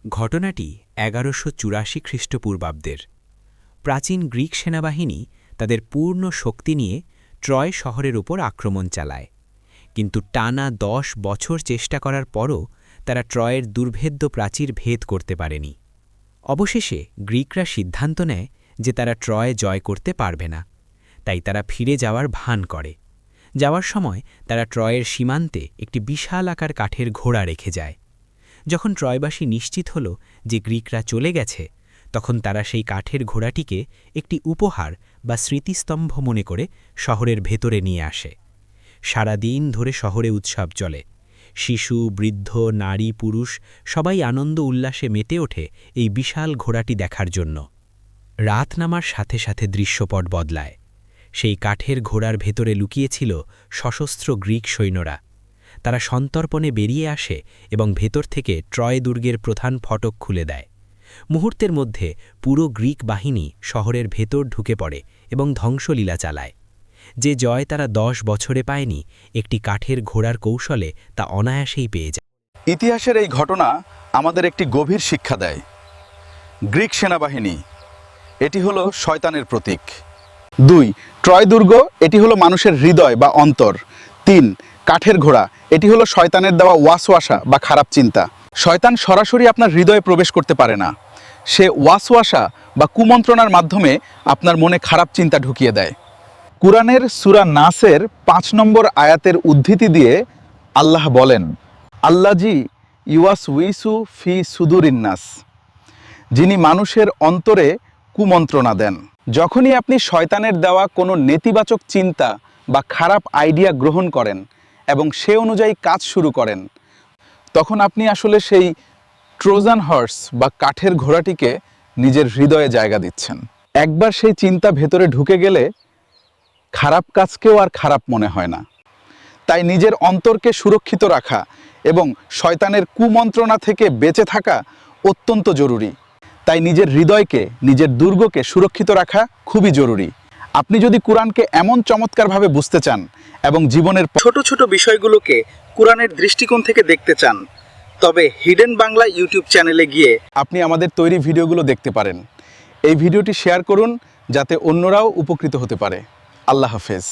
ঘটনাটি ১১৮৪ খ্রিস্টপূর্বাব্দের। প্রাচীন গ্রিক সেনাবাহিনী তাদের পূর্ণ শক্তি নিয়ে ট্রয় শহরের উপর আক্রমণ চালায়, কিন্তু টানা ১০ বছর চেষ্টা করার পরও তারা ট্রয়ের দুর্ভেদ্য প্রাচীর ভেদ করতে পারেনি। অবশেষে গ্রিকরা সিদ্ধান্ত নেয় যে তারা ট্রয় জয় করতে পারবে না, তাই তারা ফিরে যাওয়ার ভান করে। যাওয়ার সময় তারা ট্রয়ের সীমান্তে একটি বিশাল আকার কাঠের ঘোড়া রেখে যায়। যখন ট্রয়বাসী নিশ্চিত হল যে গ্রিকরা চলে গেছে, তখন তারা সেই কাঠের ঘোড়াটিকে একটি উপহার বা স্মৃতিস্তম্ভ মনে করে শহরের ভেতরে নিয়ে আসে। সারা দিন ধরে শহরে উৎসব চলে। শিশু, বৃদ্ধ, নারী, পুরুষ সবাই আনন্দ উল্লাসে মেতে ওঠে এই বিশাল ঘোড়াটি দেখার জন্য। রাত নামার সাথে সাথে দৃশ্যপট বদলায়। সেই কাঠের ঘোড়ার ভেতরে লুকিয়েছিল সশস্ত্র গ্রিক সৈন্যরা। তারা সন্তর্পণে বেরিয়ে আসে এবং ভেতর থেকে ট্রয় দুর্গের প্রধান ফটক খুলে দেয়। মুহূর্তের মধ্যে পুরো গ্রিক বাহিনী শহরের ভেতর ঢুকে পড়ে এবং ধ্বংসলীলা চালায়। যে জয় তারা ১০ বছরে পায়নি, একটি কাঠের ঘোড়ার কৌশলে তা অনায়াসেই পেয়ে যায়। ইতিহাসের এই ঘটনা আমাদের একটি গভীর শিক্ষা দেয়। গ্রিক সেনাবাহিনী, এটি হলো শয়তানের প্রতীক। ২. ট্রয় দুর্গ, এটি হলো মানুষের হৃদয় বা অন্তর। ৩. কাঠের ঘোড়া, এটি হলো শয়তানের দেওয়া ওয়াসওয়াসা বা খারাপ চিন্তা। শয়তান সরাসরি আপনার হৃদয়ে প্রবেশ করতে পারে না। সে ওয়াসওয়াসা বা কুমন্ত্রণার মাধ্যমে আপনার মনে খারাপ চিন্তা ঢুকিয়ে দেয়। কুরআনের সূরা নাসের ৫ নম্বর আয়াতের উদ্ধৃতি দিয়ে আল্লাহ বলেন, আল্লাজি ইউয়াসউইসু ফি সুদুরিন্নাস, যিনি মানুষের অন্তরে কুমন্ত্রণা দেন। যখনই আপনি শয়তানের দেওয়া কোনো নেতিবাচক চিন্তা বা খারাপ আইডিয়া গ্রহণ করেন এবং সে অনুযায়ী কাজ শুরু করেন, তখন আপনি আসলে সেই ট্রোজান হর্স বা কাঠের ঘোড়াটিকে নিজের হৃদয়ে জায়গা দিচ্ছেন। একবার সেই চিন্তা ভেতরে ঢুকে গেলে খারাপ কাজকেও আর খারাপ মনে হয় না। তাই নিজের অন্তরকে সুরক্ষিত রাখা এবং শয়তানের কুমন্ত্রণা থেকে বেঁচে থাকা অত্যন্ত জরুরি। তাই নিজের হৃদয়কে, নিজের দুর্গকে সুরক্ষিত রাখা খুবই জরুরি। আপনি যদি কুরআনকে এমন চমৎকারভাবে বুঝতে চান এবং জীবনের ছোট ছোট বিষয়গুলোকে কুরআনের দৃষ্টিকোণ থেকে দেখতে চান, তবে হিডেন বাংলা ইউটিউব চ্যানেলে গিয়ে আপনি আমাদের তৈরি ভিডিওগুলো দেখতে পারেন। এই ভিডিওটি শেয়ার করুন যাতে অন্যরাও উপকৃত হতে পারে। আল্লাহ হাফেজ।